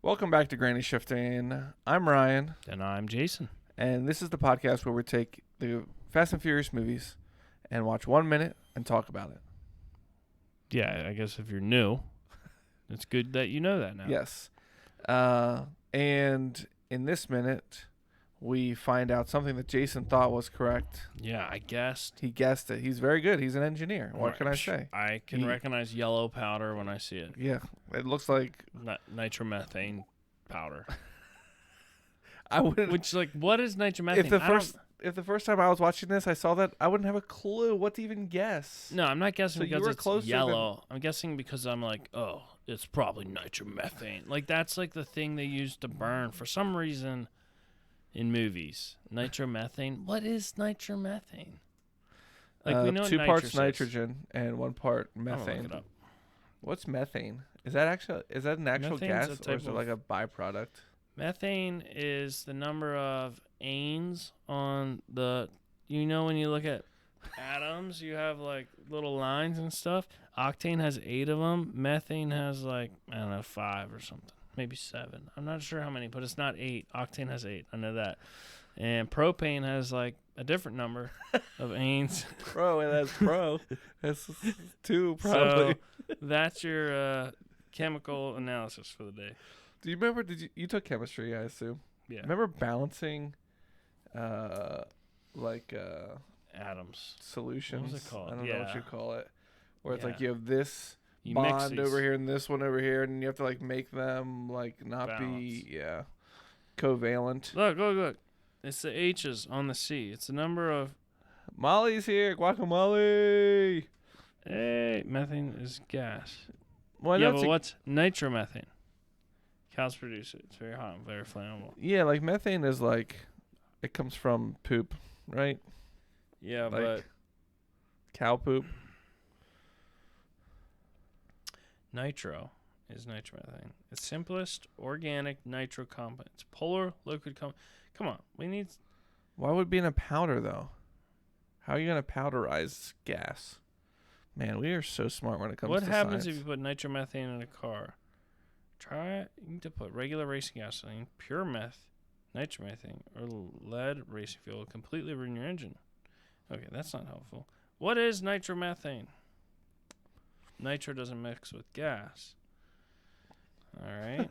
Welcome back to Granny Shifting. I'm Ryan. And I'm Jason. And this is the podcast where we take the Fast and Furious movies and watch 1 minute and talk about it. Yeah, I guess if you're new, it's good that you know that now. Yes. And in this minute, we find out something that Jason thought was correct. Yeah, I guessed. He guessed it. He's very good. He's an engineer. What can I say? I can recognize yellow powder when I see it. Yeah. It looks like... Nitromethane powder. I wouldn't... Which, like, what is nitromethane? If the first time I was watching this, I saw that, I wouldn't have a clue what to even guess. No, I'm not guessing So because it's yellow. I'm guessing because I'm like, oh, it's probably nitromethane. Like, that's like the thing they use to burn for some reason in movies. Nitromethane. What is nitromethane? Like, we know 2 what parts nitrous nitrogen and 1 part I'm gonna methane. look it up. What's methane? Is that an actual Methane's gas, a or type is it of- like a byproduct? Methane is the number of anes on the, when you look at atoms, you have like little lines and stuff. Octane has 8 of them. Methane has like, I don't know, 5 or something. Maybe 7. I'm not sure how many, but it's not 8. Octane has 8. I know that. And propane has like a different number of anes. That's pro. That's 2 probably. So that's your chemical analysis for the day. Do you remember, you took chemistry, I assume? Yeah. Remember balancing Atoms. solutions? What was it called? I don't know what Yeah. you call it. Where it's like Yeah. you have this You mix bond these. over here and this one over here, and you have to like make them like not Balance. be covalent. Look. It's the H's on the C. It's the number of... Molly's here, guacamole. Hey, methane is gas. Well, Yeah, but what's nitromethane? Cows produce it. It's very hot and very flammable. yeah, like methane is like, it comes from poop, right? Yeah, Like but cow poop. nitro is nitromethane. It's simplest organic nitro compound. It's polar liquid compound. Come on, we need... Why would it be in a powder though? How are you gonna powderize gas? Man, we are so smart when it comes What to happens science. if you put nitromethane in a car? You need to put regular racing gasoline, pure meth, nitromethane, or lead racing fuel to completely ruin your engine. Okay, that's not helpful. What is nitromethane? Nitro doesn't mix with gas. All right.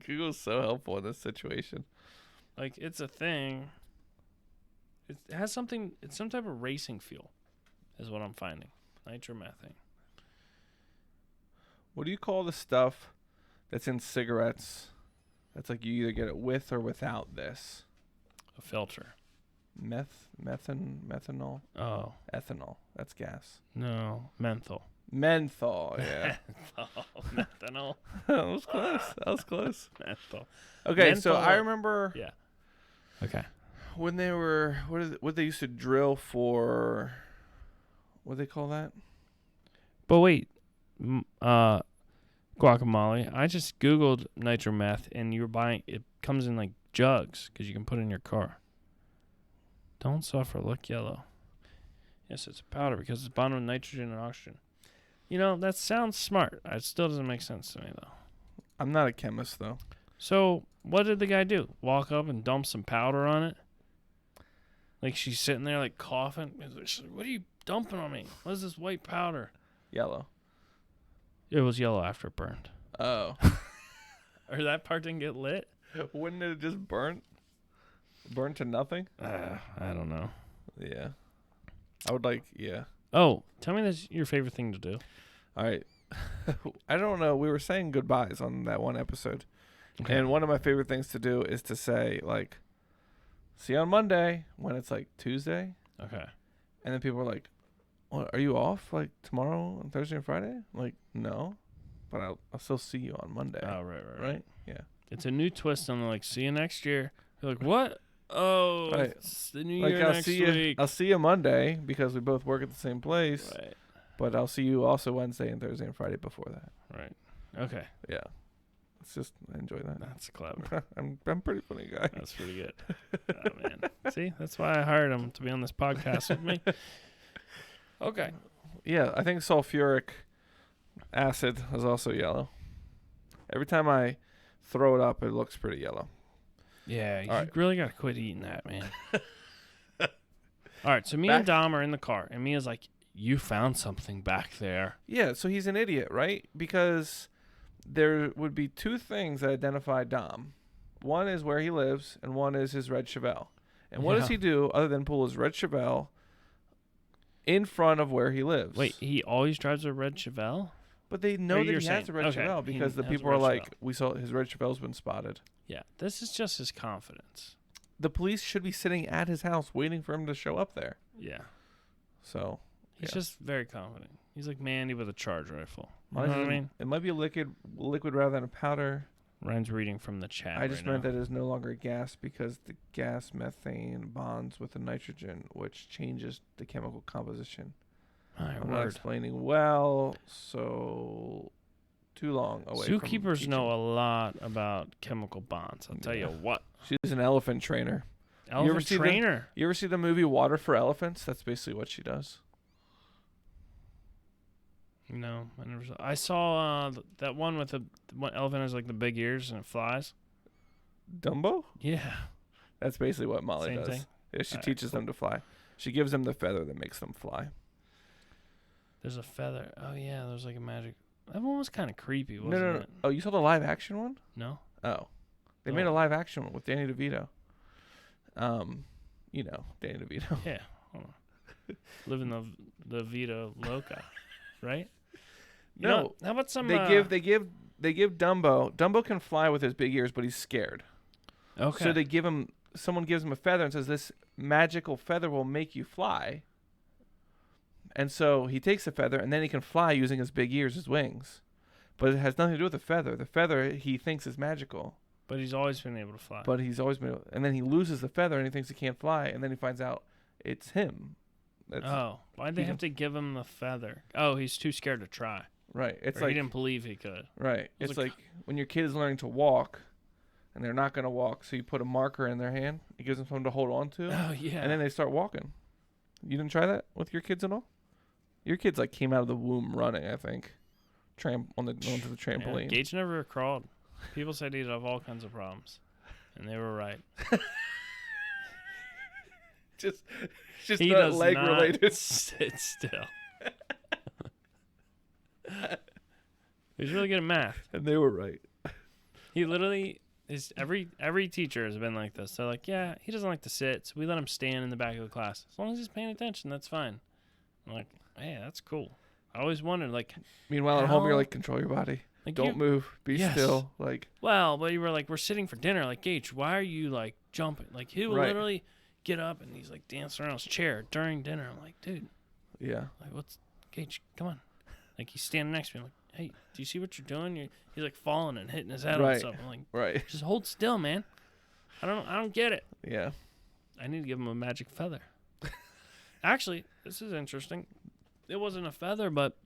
Google's so helpful in this situation. Like, it's a thing. It has something. It's some type of racing fuel, is what I'm finding. Nitromethane. What do you call the stuff that's in cigarettes? That's like you either get it with or without this. A filter. Methanol, Oh, ethanol. That's gas. no. Menthol. Menthol. Yeah, Methanol. that was close. That was close. Menthol. Okay, so Menthol. I remember Yeah. Okay. when they were what they used to drill for. What do they call that? But wait, guacamole. I just Googled nitrometh, and you're buying. It comes in like jugs because you can put it in your car. Don't suffer. Look yellow. Yes, it's a powder because it's bonded with nitrogen and oxygen. That sounds smart. It still doesn't make sense to me though. I'm not a chemist though. So what did the guy do? Walk up and dump some powder on it? Like she's sitting there like coughing. She's like, what are you dumping on me? What is this white powder? Yellow. It was yellow after it burned. Oh. Or that part didn't get lit? Wouldn't it just burn to nothing? I don't know. Yeah. I would like, yeah. Oh, tell me that's your favorite thing to do. All right. I don't know. We were saying goodbyes on that one episode. Okay. And one of my favorite things to do is to say, like, see you on Monday when it's like Tuesday. Okay. And then people are like, what, are you off like tomorrow and Thursday and Friday? I'm like, no. But I'll still see you on Monday. Oh, right. Yeah. It's a new twist on the like, see you next year. You're like, what? Oh, Right. it's the new Like year I'll next see week. I'll see you Monday because we both work at the same place. Right. But I'll see you also Wednesday and Thursday and Friday before that. Right. Okay. Yeah. It's just, I enjoy that. That's clever. I'm a pretty funny guy. That's pretty good. Oh, man. See, that's why I hired him to be on this podcast with me. Okay. Yeah, I think sulfuric acid is also yellow. Every time I throw it up. It looks pretty yellow. Yeah, you All right. really got to quit eating that, man. All right, so me Back- and Dom are in the car, and Mia's like, you found something back there. Yeah, so he's an idiot, right? Because there would be two things that identify Dom. One is where he lives, and one is his red Chevelle. And what does Yeah. he do other than pull his red Chevelle in front of where he lives? Wait, he always drives a red Chevelle? But they know Or that you're he saying- has a red okay, Chevelle he because the has a people are red like, Chevelle. we saw his red Chevelle's been spotted. Yeah, this is just his confidence. The police should be sitting at his house waiting for him to show up there. Yeah. So He's yeah. just very confident. He's like Mandy with a charge rifle. You Mine know what I is- mean? It might be a liquid rather than a powder. Ryan's reading from the chat. I just right meant now. that it is no longer gas because the gas methane bonds with the nitrogen, which changes the chemical composition. My I'm not word. explaining well, so too long away from Zookeepers teaching. know a lot about chemical bonds. I'll tell you Yeah. what. She's an elephant trainer. Elephant see the- trainer. You ever see the movie Water for Elephants? That's basically what she does. No, I never saw. I saw that one with the one elephant has like the big ears and it flies. Dumbo? Yeah. That's basically what Molly Same does. thing? Yeah, she Alright, teaches them to fly. She gives them the feather that makes them fly. There's a feather. Oh yeah, there's like a magic. That one was kind of creepy, wasn't No. it? Oh, you saw the live action one? No. Oh. They Oh. made a live action one with Danny DeVito. You know, Danny DeVito. Yeah. Hold on. Living the Vita Loca, right? You No. know, how about some? They give Dumbo. Dumbo can fly with his big ears, but he's scared. Okay. So they give him. Someone gives him a feather and says, "This magical feather will make you fly." And so he takes the feather, and then he can fly using his big ears, his wings. But it has nothing to do with the feather. The feather he thinks is magical, But he's always been able to fly. but he's always been. And then he loses the feather, and he thinks he can't fly, and then he finds out it's him. That's Oh, why'd they he have to give him the feather? Oh, he's too scared to try. right. It's Or like he didn't believe he could. right. was It's like- like when your kid is learning to walk, and they're not going to walk, so you put a marker in their hand. It gives them something to hold on to. Oh yeah. And then they start walking. You didn't try that with your kids at all? Your kids like came out of the womb running, I think. Onto the Yeah, trampoline. Gage never crawled. People said he'd have all kinds of problems, and they were right. just He not does leg not related. sit still. He's really good at math. And they were right. He literally is every teacher has been like this. They're like, yeah, he doesn't like to sit, so we let him stand in the back of the class. As long as he's paying attention, that's fine. I'm like, hey, that's cool. I always wondered, like, Meanwhile, at home, you're How- like, control your body. like Don't move. Be Yes. still. Like, Well, but you were like, we're sitting for dinner. Like, Gage, why are you like jumping? Like, he will Right. literally get up and he's like dancing around his chair during dinner. I'm like, dude, yeah. like, what's Gage? Come on. Like, he's standing next to me. I'm like, hey, do you see what you're doing? He's like falling and hitting his head on Right. stuff. I'm like, Right. just hold still, man. I don't get it. Yeah. I need to give him a magic feather. Actually, this is interesting. It wasn't a feather, but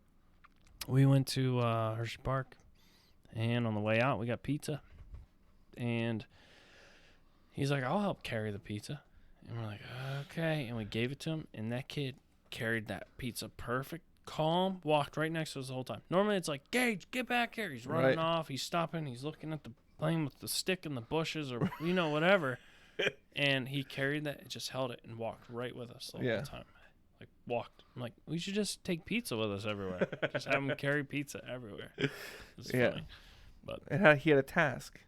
we went to Hershey Park, and on the way out, we got pizza. And he's like, I'll help carry the pizza. And we're like, okay. And we gave it to him, and that kid carried that pizza perfect, calm, walked right next to us the whole time. Normally, it's like, Gage, get back here. He's running Right. off. He's stopping. He's looking at playing with the stick in the bushes or, whatever. And he carried that, just held it, and walked right with us the whole Yeah. time. Like, walked. I'm like, we should just take pizza with us everywhere. Just have him carry pizza everywhere. It's Yeah. funny. He had a task.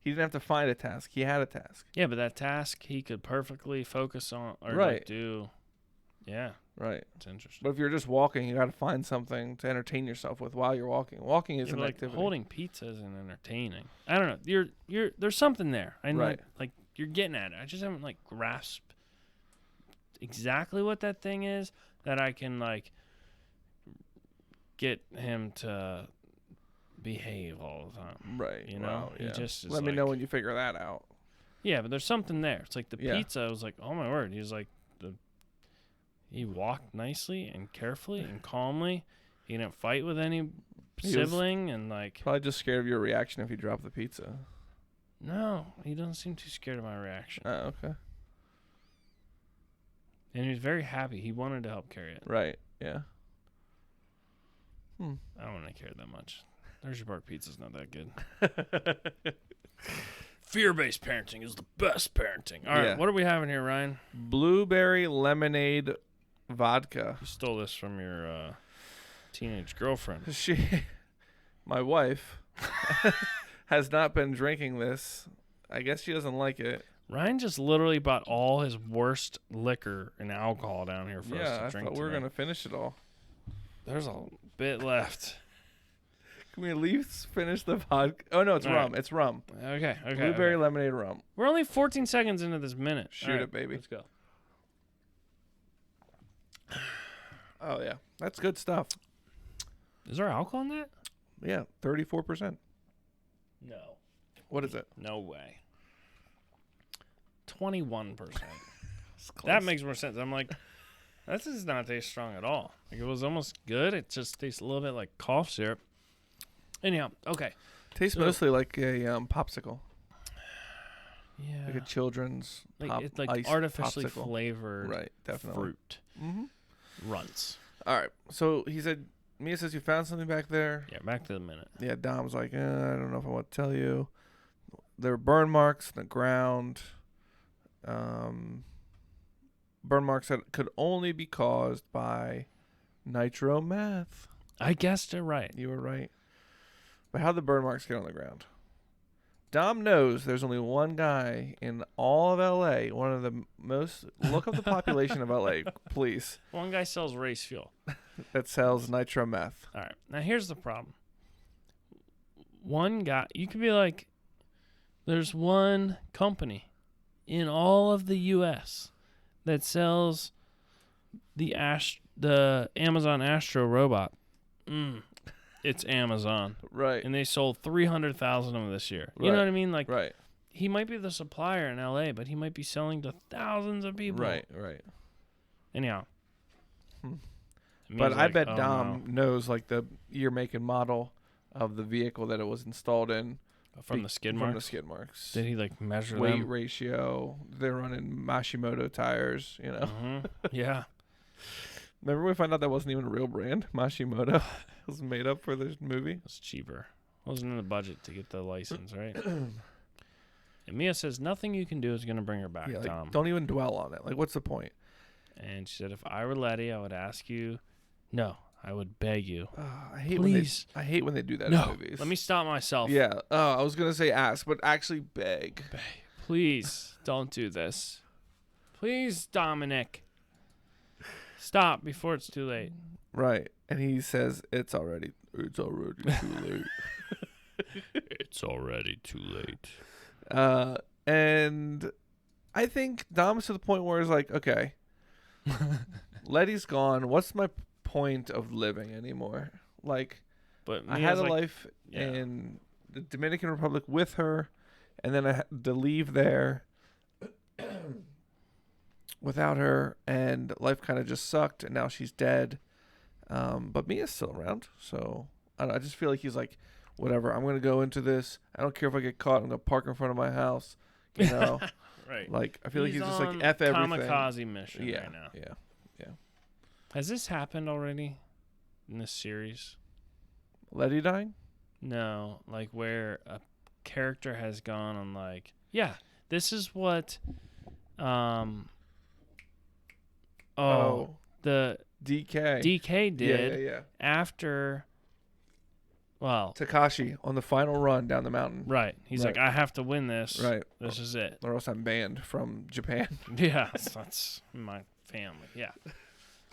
He didn't have to find a task. He had a task. Yeah, but that task he could perfectly focus on or Right. like, do. Yeah, Right. it's interesting. But if you're just walking, you got to find something to entertain yourself with while you're walking. Walking is Yeah, an but, like, activity. holding pizza isn't entertaining. I don't know. You're there's something there. I know, Right. like you're getting at it. I just haven't like grasped exactly what that thing is that I can like get him to behave all the time. Right. You know, Wow, he yeah. just is Let me know like- when you figure that out. Yeah, but there's something there. It's like the Yeah. pizza. I was like, oh my word. He was like he walked nicely and carefully and calmly. He didn't fight with any He was- sibling and like Probably just scared of your reaction if you drop the pizza. no, he doesn't seem too scared of my reaction. Oh, okay. And he was very happy. He wanted to help carry it. Right. Yeah. I don't want to carry it that much. Hershey Park pizza's not that good. Fear-based parenting is the best parenting. All right, Yeah. what are we having here, Ryan? Blueberry lemonade vodka. You stole this from your teenage girlfriend. My wife, has not been drinking this. I guess she doesn't like it. Ryan just literally bought all his worst liquor and alcohol down here for us Yeah, to I drink thought we were tonight. going to finish it all. There's a bit left. Can we at least finish the vodka? Oh, no, it's All rum. right. It's rum. Okay. Blueberry lemonade rum. We're only 14 seconds into this minute. Shoot All right, it, baby. Let's go. Oh, yeah. That's good stuff. Is there alcohol in that? Yeah, 34%. No. What is it? No way. 21%. It's close. That makes more sense. I'm like, that does not taste strong at all. Like, it was almost good. It just tastes a little bit like cough syrup. Anyhow, okay. Tastes mostly like a popsicle. Yeah. Like a children's It's like iced artificially popsicle. flavored Right, definitely. fruit Mm-hmm. runts. All right. So he said, Mia says you found something back there. Yeah, back to the minute. Yeah, Dom's like, I don't know if I want to tell you. There were burn marks in the ground. Burn marks that could only be caused by nitrometh. I guessed it right. You were right. But how'd the burn marks get on the ground? Dom knows there's only one guy in all of L.A., one of the most... Look up the population of L.A., please. One guy sells race fuel. That sells nitrometh. All right. Now, here's the problem. One guy... You could be like, there's one company in all of the U.S. that sells the Amazon Astro robot. It's Amazon. Right. And they sold 300,000 of them this year. You know Right. what I mean? Like, Right. he might be the supplier in L.A., but he might be selling to thousands of people. Right. Anyhow. Hmm. It But means I like, bet oh, Dom knows like the year, make, and model of the vehicle that it was installed in. no. From the skid From the marks? skid marks. Did he, like, measure Weight them? ratio. They're running Mashimoto tires, you know. Yeah. Remember we found out that wasn't even a real brand? Mashimoto. It was made up for this movie. It's cheaper. Wasn't in the budget to get the license, right? And Mia says nothing you can do is going to bring her back, Yeah, like, Tom. don't even dwell on it. Like, what's the point? And she said, if I were Letty, I would ask you. No, I would beg you. I hate Please. I hate when they do that No, in movies. let me stop myself. Yeah. I was gonna say ask, but actually beg. Please don't do this. Please, Dominic. Stop before it's too late. Right. And he says it's already too late. It's already too late. And I think Dom's to the point where it's like, okay, Letty's gone. What's my point of living anymore? Like, But I Mia's had a like, life yeah. in the Dominican Republic with her, and then I had to leave there without her, and life kind of just sucked, and now she's dead. But Mia's still around, so I don't know, I just feel like he's like, whatever, I'm going to go into this. I don't care if I get caught. I'm going to park in front of my house, you know? Right. Like, I feel like he's just like, on F everything. kamikaze mission Yeah, right now. yeah. Has this happened already in this series? Letty dying? No, like where a character has gone on like, yeah, this is what the DK. DK did Yeah. after, well, Takashi on the final run down the mountain. right. He's Right. like, I have to win this. Right. This is it. Or else I'm banned from Japan. Yeah, that's my family. Yeah.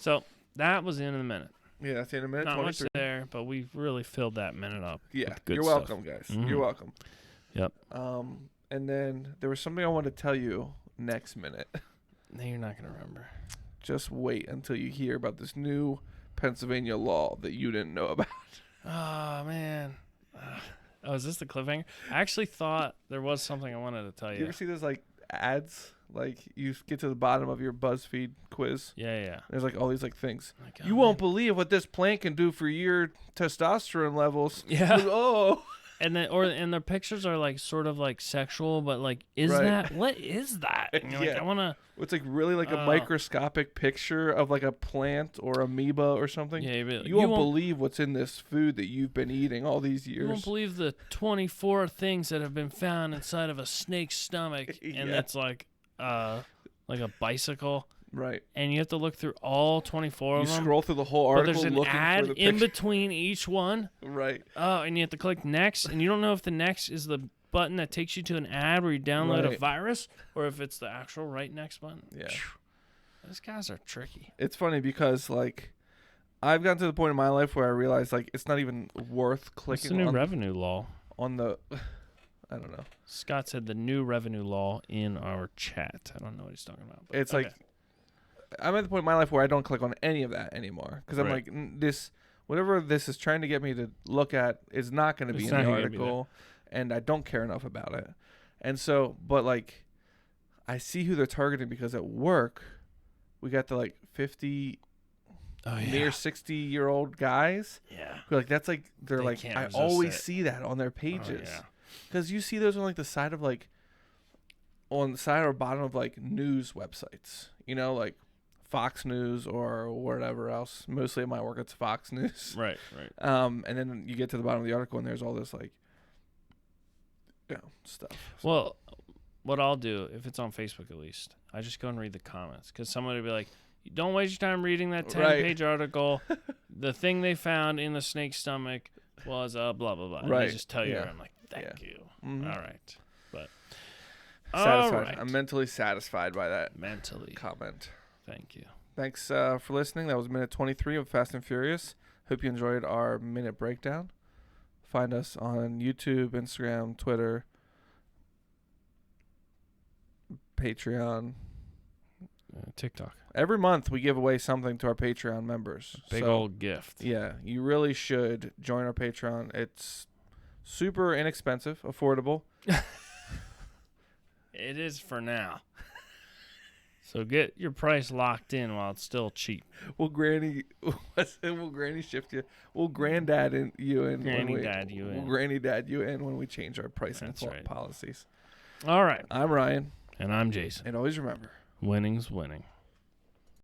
So that was the end of the minute. Yeah, that's in a minute. Not 23. much there, but we really filled that minute up. Yeah, with good you're stuff. welcome, guys. Mhm. You're welcome. Yep. And then there was something I wanted to tell you next minute. No, you're not gonna remember. Just wait until you hear about this new Pennsylvania law that you didn't know about. Oh man. Oh, is this the cliffhanger? I actually thought there was something I wanted to tell You you. ever see those like ads? Like you get to the bottom of your BuzzFeed quiz. Yeah. There's like all these like things. Like, You oh, won't man. believe what this plant can do for your testosterone levels. Yeah. Like, oh. And then, and their pictures are like sort of like sexual, but like, what is that? And you're like, I want to. It's like really like a microscopic picture of like a plant or amoeba or something. Yeah, you won't believe what's in this food that you've been eating all these years. You won't believe the 24 things that have been found inside of a snake's stomach, and that's like a bicycle. Right. And you have to look through all 24 of them. You scroll through the whole article but there's an looking ad for the in picture. between each one. Right. Oh, and you have to click next, and you don't know if the next is the button that takes you to an ad where you download a virus or if it's the actual right next button. Yeah. Those guys are tricky. It's funny because, like, I've gotten to the point in my life where I realize, like, it's not even worth clicking What's the new revenue law? On the... I don't know. Scott said the new revenue law in our chat. I don't know what he's talking about. It's like... I'm at the point in my life where I don't click on any of that anymore because I'm like, whatever this is trying to get me to look at is not going to be in the article, and I don't care enough about it. And so, but like, I see who they're targeting because at work, we got the like 50, near 60-year-old guys. Yeah. Who like that's like they're like I always see that on their pages because you see those on like the side of like on the side or bottom of like news websites, you know, like Fox News or whatever else. Mostly at my work, it's Fox News. Right. And then you get to the bottom of the article, and there's all this like, stuff. Well, what I'll do if it's on Facebook, at least, I just go and read the comments because somebody will be like, "Don't waste your time reading that 10-page article. The thing they found in the snake's stomach was blah blah blah." And they just tell you, I'm like, "Thank you." Mm-hmm. All right, but satisfied. All right. I'm mentally satisfied by that comment. Thank you. Thanks for listening. That was minute 23 of Fast and Furious. Hope you enjoyed our minute breakdown. Find us on YouTube, Instagram, Twitter, Patreon, TikTok. Every month we give away something to our Patreon members. Big old gift. Yeah, you really should join our Patreon. It's super inexpensive, affordable. It is for now. So get your price locked in while it's still cheap. We'll granny shift you. We'll granddad you in. We'll granny dad you in when we change our pricing policies. All right. I'm Ryan. And I'm Jason. And always remember, winning's winning.